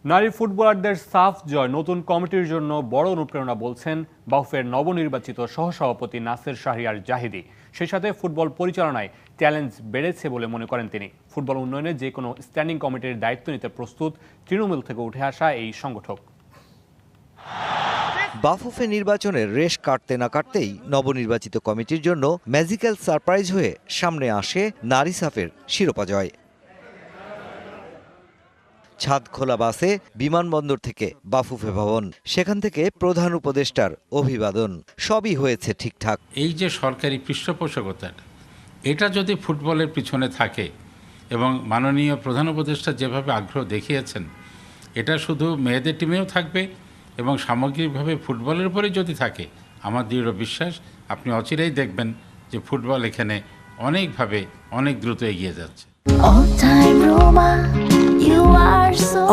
নারী ফুটবলারদের সাফ জয় নতুন কমিটির জন্য বড় অনুপ্রেরণা বলছেন বাফুফের নবনির্বাচিত সহসভাপতি নাসের শাহরিয়ার জাহিদি। সেই সাথে ফুটবল পরিচালনায় চ্যালেঞ্জ বেড়েছে বলে মনে করেন তিনি। ফুটবল উন্নয়নে যে কোনো স্ট্যান্ডিং কমিটির দায়িত্ব নিতে প্রস্তুত তৃণমূল থেকে উঠে আসা এই সংগঠক। বাফুফে নির্বাচনের রেশ কাটতে না কাটতেই নবনির্বাচিত কমিটির জন্য ম্যাজিক্যাল সারপ্রাইজ হয়ে সামনে আসে নারী সাফের শিরোপা জয়। ছাদ খোলা বাসে বিমানবন্দর থেকে বাফুফে ভবন, সেখান থেকে প্রধান উপদেষ্টার অভিবাদন, সবই হয়েছে ঠিকঠাক। এই যে সরকারি পৃষ্ঠপোষকতা, এটা যদি ফুটবলের পিছনে থাকে এবং মাননীয় প্রধান উপদেষ্টা যেভাবে আগ্রহ দেখিয়েছেন, এটা শুধু মেয়েদের টিমেও থাকবে এবং সামগ্রিকভাবে ফুটবলের উপরে যদি থাকে, আমার দৃঢ় বিশ্বাস আপনি অচিরেই দেখবেন যে ফুটবল এখানে অনেকভাবে অনেক দ্রুত এগিয়ে যাচ্ছে।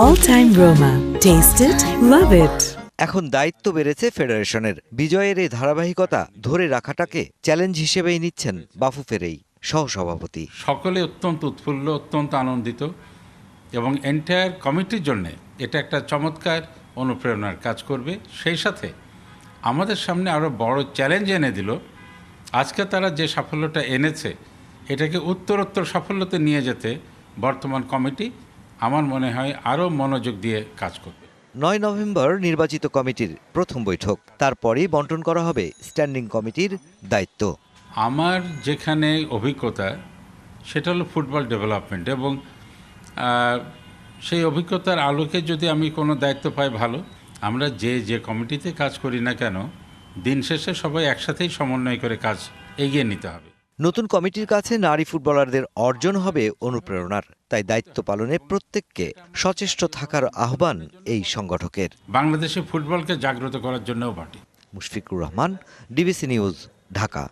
All time Roma. Taste it, love it. এখন দায়িত্ব বেড়েছে ফেডারেশনের। বিজয়ের এই ধারাবাহিকতা ধরে রাখাটাকে চ্যালেঞ্জ হিসেবেই নিচ্ছেন বাফুফের এই সহসভাপতি। সকলে অত্যন্ত উৎফুল্ল, অত্যন্ত আনন্দিত এবং এন্টায়ার কমিটির জন্য এটা একটা চমৎকার অনুপ্রেরণার কাজ করবে। সেই সাথে আমাদের সামনে আরও বড় চ্যালেঞ্জ এনে দিল। আজকে তারা যে সাফল্যটা এনেছে, এটাকে উত্তরোত্তর সাফল্যতে নিয়ে যেতে বর্তমান কমিটি আমার মনে হয় আরও মনোযোগ দিয়ে কাজ করবে। 9 নভেম্বর নির্বাচিত কমিটির প্রথম বৈঠক, তারপরেই বন্টন করা হবে স্ট্যান্ডিং কমিটির দায়িত্ব। আমার যেখানে অভিজ্ঞতা সেটা হলো ফুটবল ডেভেলপমেন্ট, এবং সেই অভিজ্ঞতার আলোকে যদি আমি কোনো দায়িত্ব পাই ভালো। আমরা যে কমিটিতে কাজ করি না কেন, দিন শেষে সবাই একসাথেই সমন্বয় করে কাজ এগিয়ে নিতে হবে। নতুন কমিটির কাছে নারী ফুটবলারদের অর্জন হবে অনুপ্রেরণার, তাই দায়িত্ব পালনে প্রত্যেককে সচেষ্ট থাকার আহ্বান এই সংগঠকের। বাংলাদেশে ফুটবলকে জাগ্রত করার জন্যও party. Mushfiqur Rahman, DBC news, Dhaka.